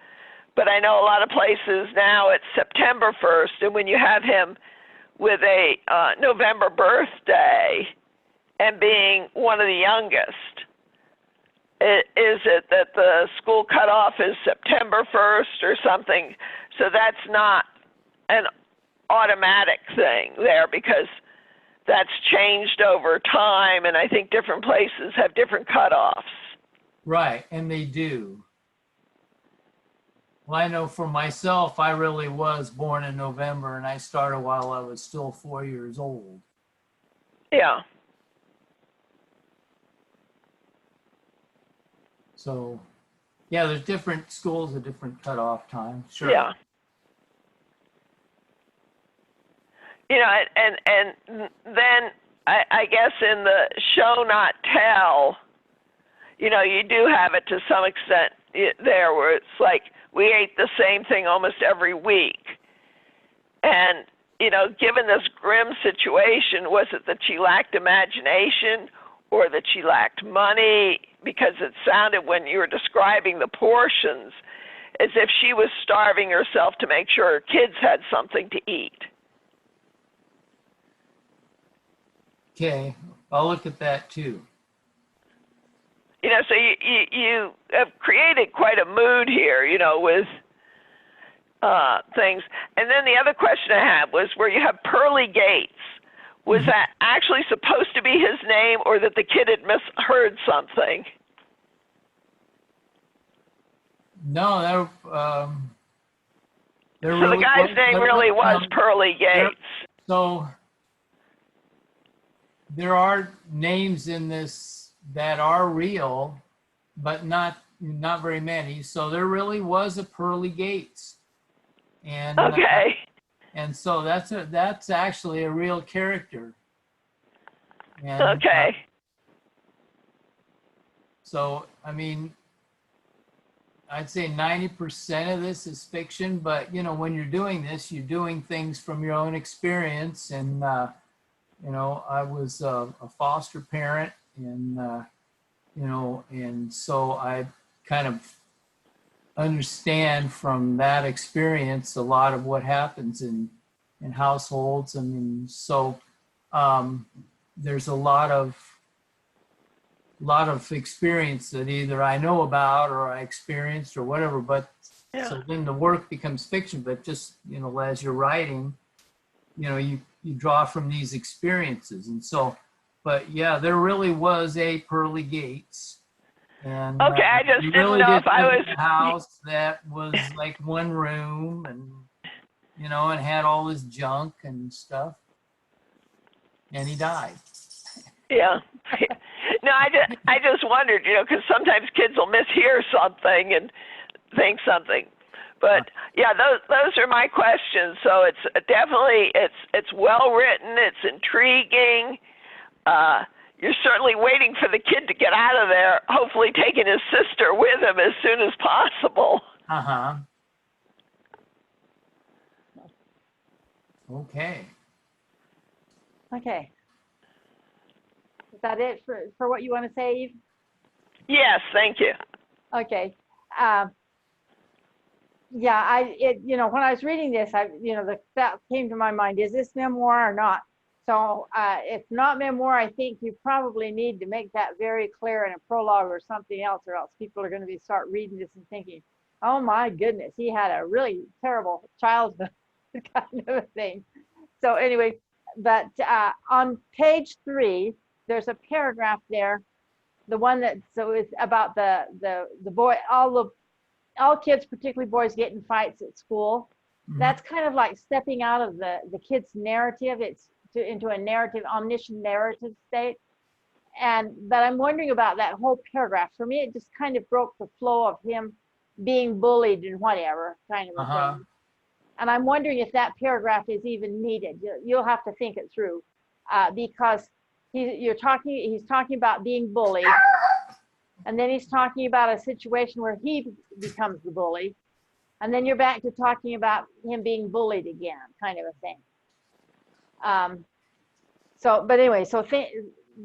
But I know a lot of places now it's September 1st, and when you have him with a November birthday and being one of the youngest, is it that the school cutoff is September 1st or something? So that's not an automatic thing there, because that's changed over time, and I think different places have different cutoffs. Right, and they do. Well, I know for myself, I really was born in November, and I started while I was still 4 years old. Yeah. So, yeah, there's different schools at different cutoff times. Sure. Yeah. And then I guess in the show not tell, you do have it to some extent there, where it's like we ate the same thing almost every week. And, given this grim situation, was it that she lacked imagination or that she lacked money? Because it sounded, when you were describing the portions, as if she was starving herself to make sure her kids had something to eat. Okay, I'll look at that too. So you have created quite a mood here, with things. And then the other question I had was where you have Pearly Gates. Was that actually supposed to be his name, or that the kid had misheard something? No, So the guy's name really was Pearly Gates. So there are names in this that are real, but not very many. So there really was a Pearly Gates, and okay. And so that's actually a real character. And, okay. So I mean, I'd say 90% of this is fiction, but when you're doing this, you're doing things from your own experience. And I was a foster parent, and and so I kind of understand from that experience a lot of what happens in households. I mean, so there's a lot of experience that either I know about or I experienced or whatever, but Yeah. So then the work becomes fiction, but just, as you're writing, you draw from these experiences. And so, but yeah, there really was a Pearly Gates. And Okay, I just he didn't really know did if I live was. in a house that was like one room and, and had all this junk and stuff. And he died. Yeah. No, I just wondered, because sometimes kids will mishear something and think something. But yeah, those are my questions. So it's definitely it's well written. It's intriguing. You're certainly waiting for the kid to get out of there, hopefully taking his sister with him as soon as possible. Uh-huh. Okay. Okay. Is that it for what you want to say, Eve? Yes, thank you. Okay. Yeah, when I was reading this, the thought came to my mind, is this memoir or not? So if not memoir, I think you probably need to make that very clear in a prologue or something else, or else people are going to start reading this and thinking, oh my goodness, he had a really terrible childhood kind of a thing. So anyway, but on page 3, there's a paragraph there, the one that it's about the boy, all kids, particularly boys, get in fights at school. Mhm. That's kind of like stepping out of the kid's narrative. It's into a narrative, omniscient narrative state. But I'm wondering about that whole paragraph. For me, it just kind of broke the flow of him being bullied and whatever kind of a thing. And I'm wondering if that paragraph is even needed. You'll have to think it through, because he's talking about being bullied, and then he's talking about a situation where he becomes the bully, and then you're back to talking about him being bullied again, kind of a thing. But anyway,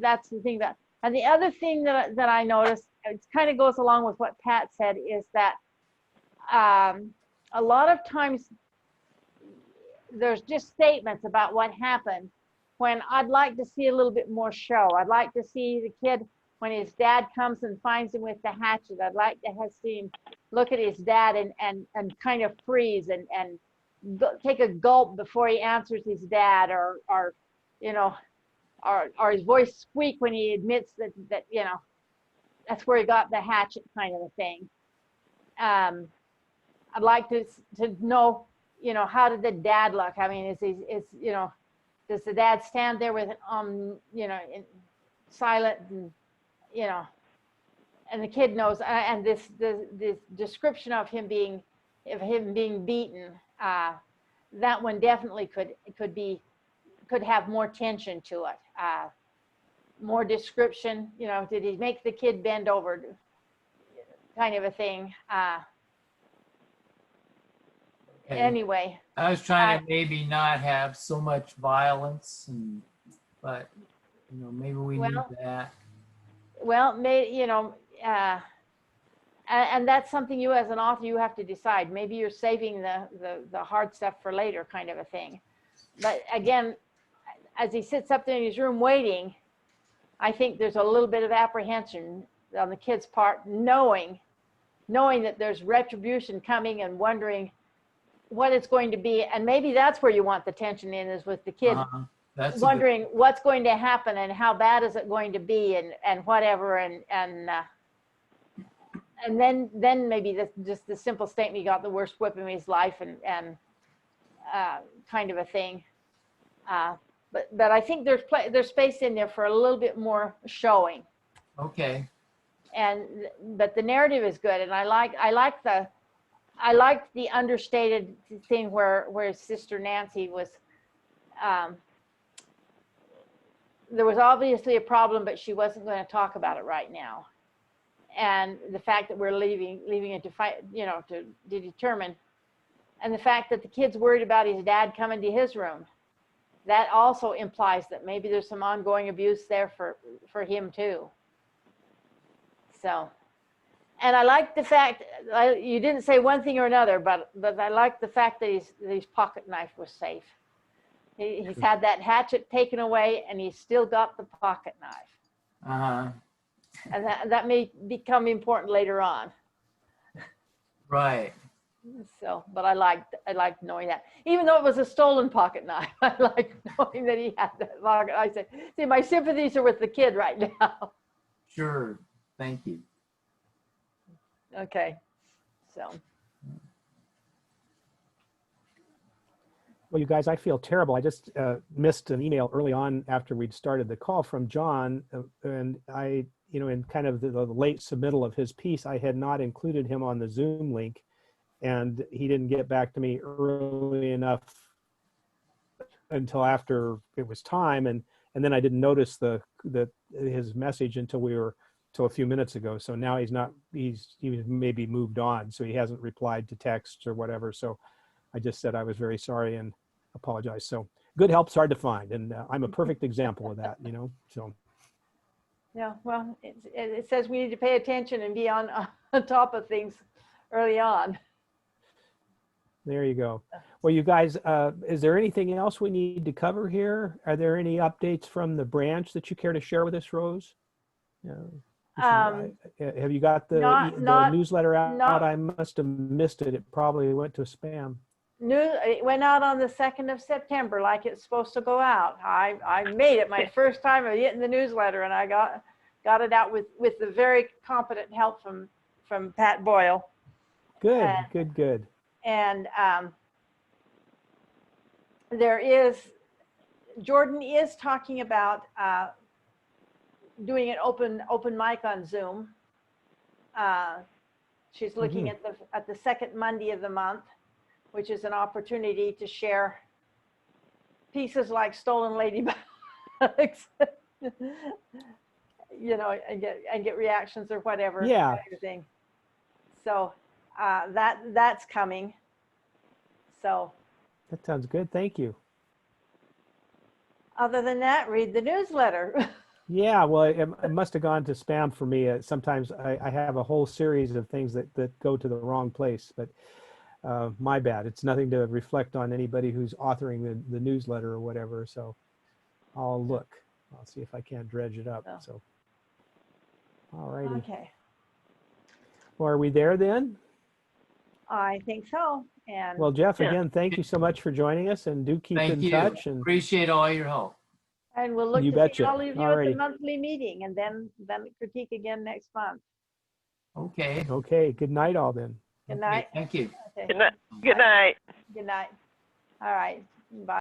that's the thing and the other thing that I noticed, it kind of goes along with what Pat said, is that a lot of times there's just statements about what happened when I'd like to see a little bit more show. I'd like to see the kid, when his dad comes and finds him with the hatchet, I'd like to have seen him look at his dad and kind of freeze and take a gulp before he answers his dad, or his voice squeak when he admits that that's where he got the hatchet, kind of a thing. I'd like to know, how did the dad look? I mean, does the dad stand there with silent and and the kid knows, and this description of him being beaten, that one definitely could have more tension to it, more description. Did he make the kid bend over, kind of a thing. Okay. Anyway, I was trying to maybe not have so much violence, but maybe we need that. Well, and that's something you as an author, you have to decide. Maybe you're saving the hard stuff for later, kind of a thing. But again, as he sits up there in his room waiting, I think there's a little bit of apprehension on the kid's part, knowing that there's retribution coming and wondering what it's going to be. And maybe that's where you want the tension in, is with the kid wondering what's going to happen and how bad is it going to be and whatever. And then maybe just the simple statement, he got the worst whipping of his life and kind of a thing. But I think there's space in there for a little bit more showing. Okay. But the narrative is good, and I like the understated thing where his sister Nancy was. There was obviously a problem, but she wasn't going to talk about it right now. And the fact that we're leaving it to fight, to determine, and the fact that the kid's worried about his dad coming to his room, that also implies that maybe there's some ongoing abuse there for him too. So, and I like the fact, you didn't say one thing or another, but I like the fact that his pocket knife was safe. He's had that hatchet taken away, and he's still got the pocket knife. And that may become important later on. Right. So, but I liked knowing that. Even though it was a stolen pocket knife, I liked knowing that he had that pocket. I said, see, my sympathies are with the kid right now. Sure. Thank you. Okay, so. Well, you guys, I feel terrible. I just missed an email early on after we'd started the call from John, and I, in kind of the late submittal of his piece, I had not included him on the Zoom link, and he didn't get back to me early enough until after it was time, and then I didn't notice his message until a few minutes ago. So now he's maybe moved on, so he hasn't replied to texts or whatever. So I just said I was very sorry and apologize. So good help's hard to find, and I'm a perfect example of that, so. Yeah, well, it says we need to pay attention and be on top of things early on. There you go. Well, you guys, is there anything else we need to cover here? Are there any updates from the branch that you care to share with us, Rose? Have you got the newsletter out? I must have missed it. It probably went to spam. It went out on the 2nd of September, like it's supposed to go out. I made it my first time of getting the newsletter, and I got it out with the very competent help from Pat Boyle. Good, good. And Jordan is talking about doing an open mic on Zoom. She's looking at the second Monday of the month, which is an opportunity to share pieces like Stolen Ladybugs, and get reactions or whatever. Yeah. Kind of thing. So that's coming. So. That sounds good. Thank you. Other than that, read the newsletter. Yeah, well, it must have gone to spam for me. Sometimes I have a whole series of things that go to the wrong place, but my bad. It's nothing to reflect on anybody who's authoring the newsletter or whatever. So I'll look. I'll see if I can't dredge it up. So, all righty. Okay. Well, are we there then? I think so. And well, Jeff, again, thank you so much for joining us, and do keep in touch. And appreciate all your help. And we'll look you to betcha. see all of you Alrighty. at the monthly meeting, and then critique again next month. Okay. Okay. Good night, all then. Good night. Thank you. Okay. Good night. Good night. Good night. All right. Bye.